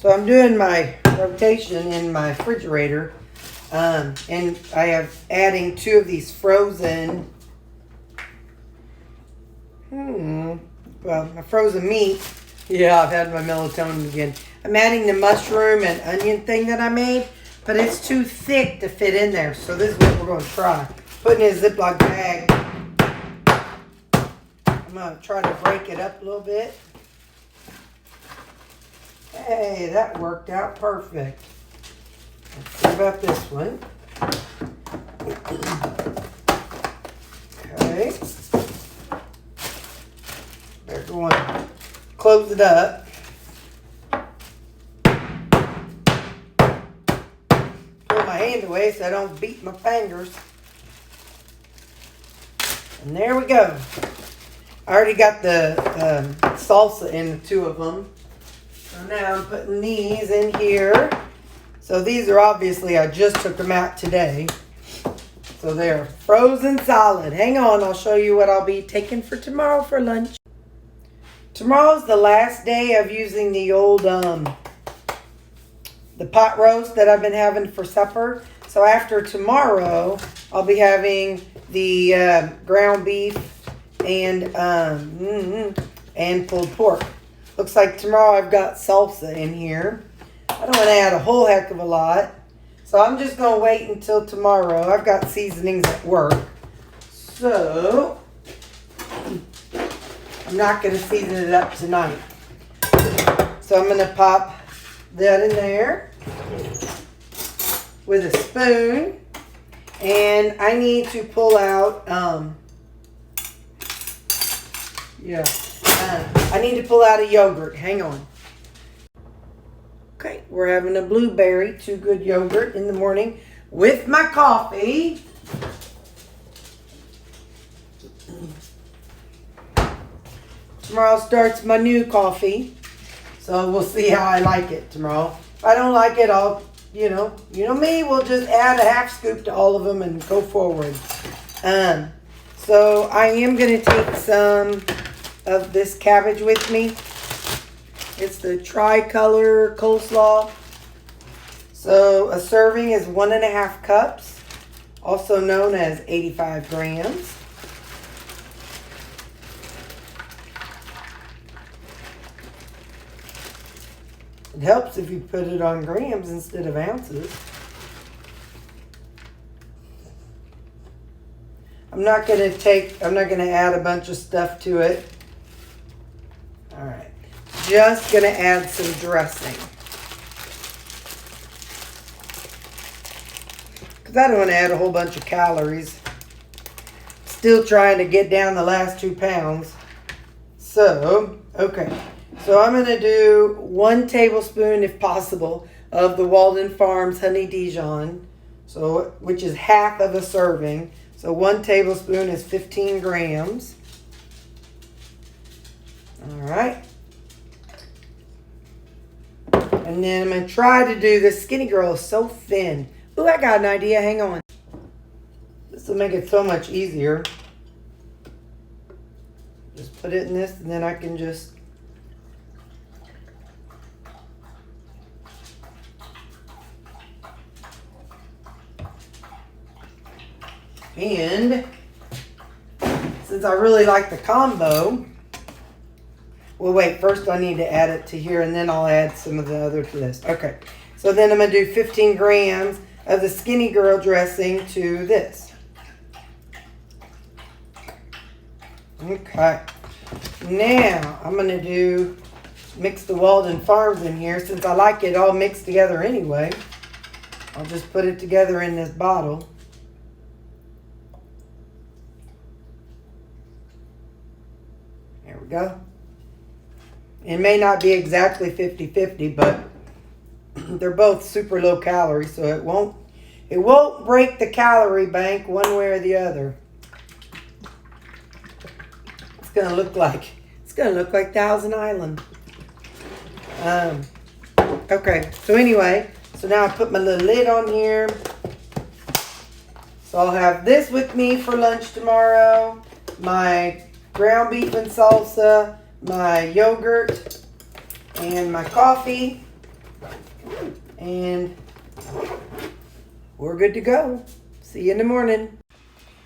So I'm doing my rotation in my refrigerator. And I have adding 2 of these frozen, my frozen meat. Yeah, I've had my melatonin again. I'm adding the mushroom and onion thing that I made, but it's too thick to fit in there. So this is what we're going to try. Putting in a Ziploc bag. I'm going to try to break it up a little bit. Hey, that worked out perfect. Let's see about this one. Okay. They're going to close it up. Pull my hand away so I don't beat my fingers. And there we go. I already got the salsa in the 2 of them. So now I'm putting these in here. So these are obviously, I just took them out today. So they're frozen solid. Hang on, I'll show you what I'll be taking for tomorrow for lunch. Tomorrow's the last day of using the old, the pot roast that I've been having for supper. So after tomorrow, I'll be having the ground beef and pulled pork. Looks like tomorrow I've got salsa in here. I don't want to add a whole heck of a lot. So I'm just going to wait until tomorrow. I've got seasonings at work. So I'm not going to season it up tonight. So I'm going to pop that in there with a spoon. And I need to pull out, I need to pull out a yogurt. Hang on. Okay, we're having a blueberry, Too Good yogurt in the morning with my coffee. Tomorrow starts my new coffee. So we'll see how I like it tomorrow. If I don't like it, I'll, you know me, we'll just add a half scoop to all of them and go forward. So I am going to take some of this cabbage with me. It's the tricolor coleslaw. So a serving is 1.5 cups, also known as 85 grams. It helps if you put it on grams instead of ounces. I'm not going to add a bunch of stuff to it. All right. Just going to add some dressing. Because I don't want to add a whole bunch of calories. Still trying to get down the last 2 pounds. So, okay. So I'm going to do 1 tablespoon, if possible, of the Walden Farms Honey Dijon. So, which is half of a serving. So 1 tablespoon is 15 grams. All right. And then I'm going to try to do this. Skinny Girl is so thin. Ooh, I got an idea. Hang on. This will make it so much easier. Just put it in this and then I can just... And since I really like the combo, well, wait, first I need to add it to here and then I'll add some of the other to this. Okay, so then I'm going to do 15 grams of the Skinny Girl dressing to this. Okay, now I'm going to mix the Walden Farms in here. Since I like it all mixed together anyway, I'll just put it together in this bottle. There we go. It may not be exactly 50-50, but they're both super low calorie, so it won't break the calorie bank one way or the other. It's gonna look like Thousand Island. Okay, so anyway, so now I put my little lid on here. So I'll have this with me for lunch tomorrow. My ground beef and salsa, my yogurt, and my coffee. And we're good to go. See you in the morning.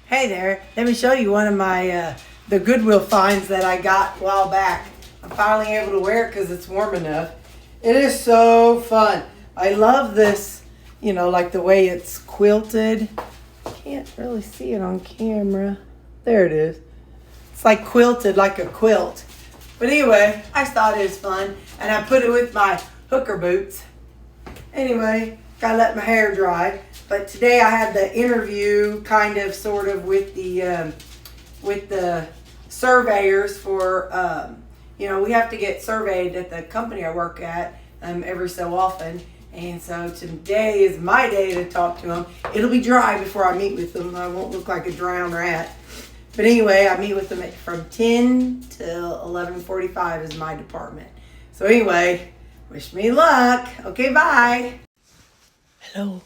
Hey there, let me show you one of my the Goodwill finds that I got a while back. I'm finally able to wear it because it's warm enough. It is so fun. I love this, you know, like the way it's quilted. Can't really see it on camera. There it is. It's like quilted like a quilt. But anyway, I just thought it was fun. And I put it with my hooker boots. Anyway, gotta let my hair dry. But today I had the interview kind of sort of with the surveyors for, you know, we have to get surveyed at the company I work at every so often. And so today is my day to talk to them. It'll be dry before I meet with them. I won't look like a drowned rat. But anyway, I meet with them from 10 till 11:45 is my department. So anyway, wish me luck. Okay, bye. Hello,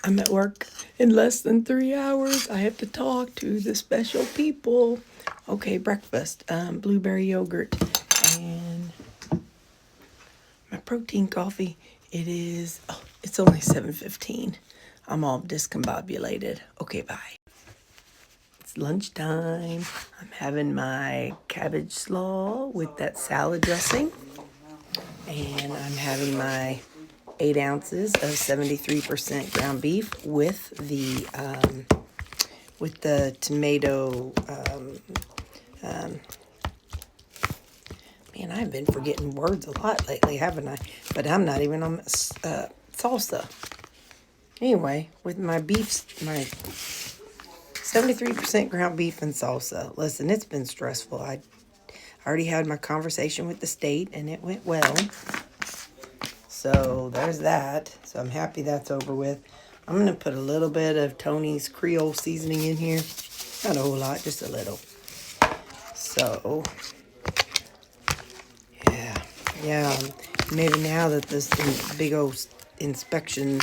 I'm at work in less than 3 hours. I have to talk to the special people. Okay, breakfast, blueberry yogurt and my protein coffee. It's only 7:15. I'm all discombobulated. Okay, bye. It's lunchtime. I'm having my cabbage slaw with that salad dressing. And I'm having my 8 ounces of 73% ground beef with the tomato. Man, I've been forgetting words a lot lately, haven't I? But I'm not even on salsa. Anyway, with my beef, my 73% ground beef and salsa. Listen, it's been stressful. I already had my conversation with the state, and it went well. So there's that. So I'm happy that's over with. I'm going to put a little bit of Tony's Creole seasoning in here. Not a whole lot, just a little. So, yeah. Maybe now that this big old inspection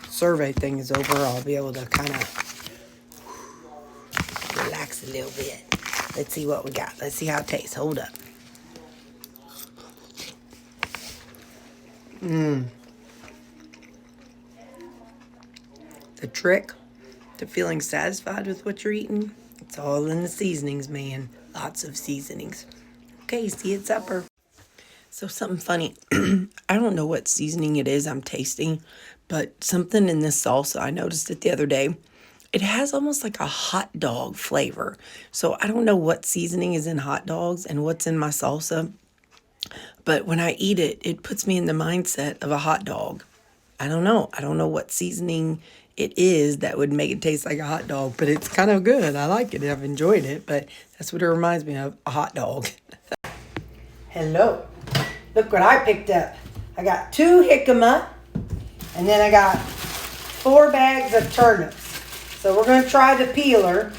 survey thing is over, I'll be able to kind of relax a little bit. Let's see what we got. Let's see how it tastes. Hold up. The trick to feeling satisfied with what you're eating, it's all in the seasonings, man. Lots of seasonings. Okay, see you at supper. So something funny. I don't know what seasoning it is I'm tasting, but something in this salsa, I noticed it the other day. It has almost like a hot dog flavor. So I don't know what seasoning is in hot dogs and what's in my salsa. But when I eat it, it puts me in the mindset of a hot dog. I don't know. I don't know what seasoning it is that would make it taste like a hot dog, but it's kind of good. I like it. I've enjoyed it, but that's what it reminds me of, a hot dog. Hello. Look what I picked up. I got 2 jicama, and then I got 4 bags of turnips. So we're going to try the peeler.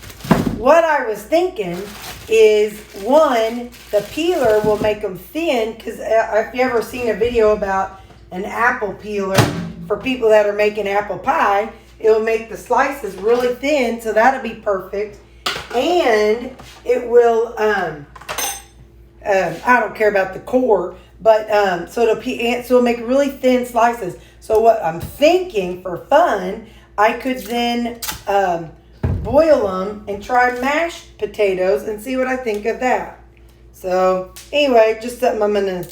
What I was thinking is, one, the peeler will make them thin, because if you ever seen a video about an apple peeler for people that are making apple pie, it will make the slices really thin, so that'll be perfect. And it will, I don't care about the core, but so it'll make really thin slices. So what I'm thinking for fun, I could then boil them and try mashed potatoes and see what I think of that. So anyway, just something I'm gonna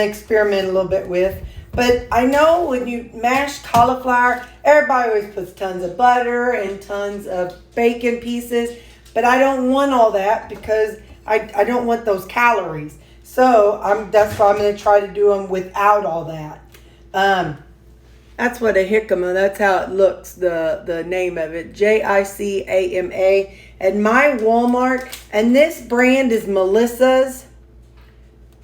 experiment a little bit with. But I know when you mash cauliflower, everybody always puts tons of butter and tons of bacon pieces, but I don't want all that because I don't want those calories. So that's why I'm going to try to do them without all that. That's what a jicama, that's how it looks, the name of it, Jicama. At my Walmart, and this brand is Melissa's.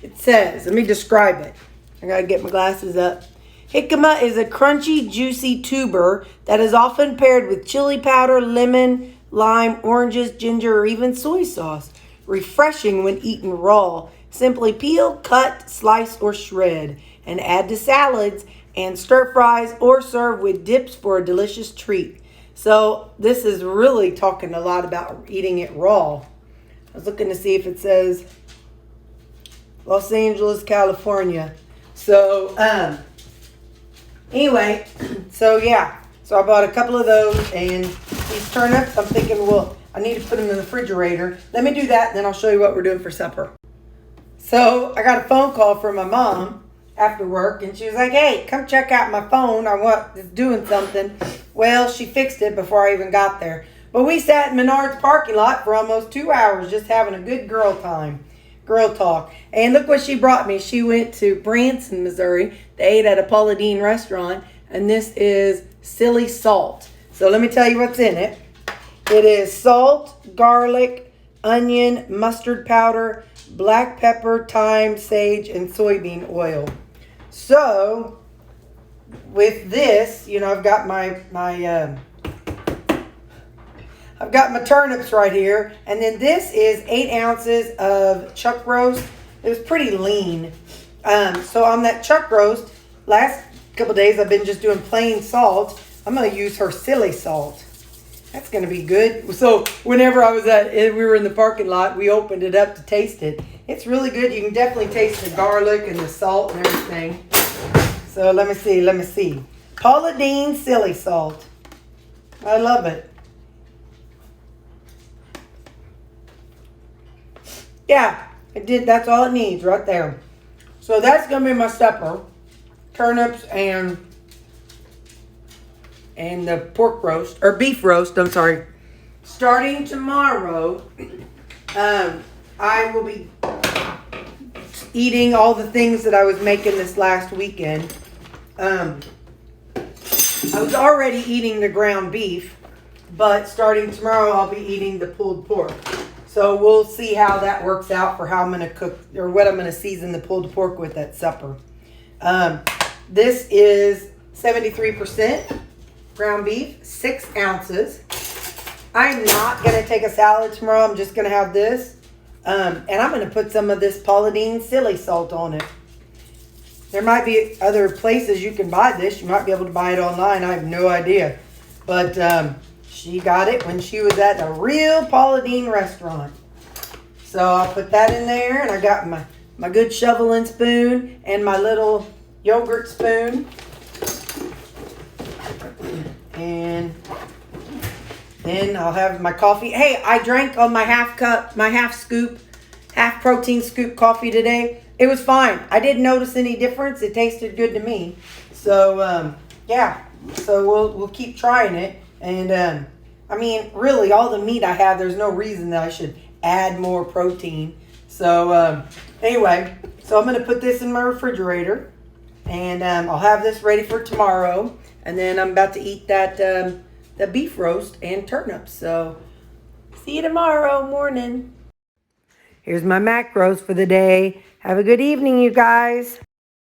It says, let me describe it. I got to get my glasses up. Jicama is a crunchy, juicy tuber that is often paired with chili powder, lemon, lime, oranges, ginger, or even soy sauce. Refreshing when eaten raw. Simply peel, cut, slice, or shred, and add to salads and stir fries or serve with dips for a delicious treat. So this is really talking a lot about eating it raw. I was looking to see if it says Los Angeles, California. So Anyway, so yeah. So I bought a couple of those, and these turnips, I'm thinking, well, I need to put them in the refrigerator. Let me do that, and then I'll show you what we're doing for supper. So I got a phone call from my mom after work, and she was like, hey, come check out my phone. It's doing something. Well, she fixed it before I even got there. But we sat in Menard's parking lot for almost 2 hours just having a good girl talk. And look what she brought me. She went to Branson, Missouri. They ate at a Paula Deen restaurant, and this is silly salt. So let me tell you what's in it. It is salt, garlic, onion, mustard powder, black pepper, thyme, sage, and soybean oil. So with this, I've got I've got my turnips right here, and then this is 8 ounces of chuck roast. It was pretty lean. So on that chuck roast, last couple days I've been just doing plain salt. I'm going to use her silly salt. That's going to be good. So whenever we were in the parking lot, we opened it up to taste it. It's really good. You can definitely taste the garlic and the salt and everything. So let me see. Paula Deen silly salt. I love it. Yeah, it did. That's all it needs right there. So that's going to be my supper. Turnips and the pork roast, or beef roast, I'm sorry. Starting tomorrow, I will be eating all the things that I was making this last weekend. I was already eating the ground beef, but starting tomorrow I'll be eating the pulled pork. So we'll see how that works out for how I'm going to cook, or what I'm going to season the pulled pork with at supper. This is 73% ground beef, 6 ounces. I'm not going to take a salad tomorrow. I'm just going to have this. And I'm going to put some of this Paula Deen silly salt on it. There might be other places you can buy this. You might be able to buy it online. I have no idea. But she got it when she was at a real Paula Deen restaurant. So I'll put that in there. And I got my good shovel and spoon and my little yogurt spoon. And then I'll have my coffee. Hey, I drank on my half protein scoop coffee today. It was fine. I didn't notice any difference. It tasted good to me. So, yeah. So we'll keep trying it. And, I mean, really, all the meat I have, there's no reason that I should add more protein. So, anyway, so I'm going to put this in my refrigerator. And I'll have this ready for tomorrow. And then I'm about to eat that the beef roast and turnips. So, see you tomorrow morning. Here's my macros for the day. Have a good evening, you guys.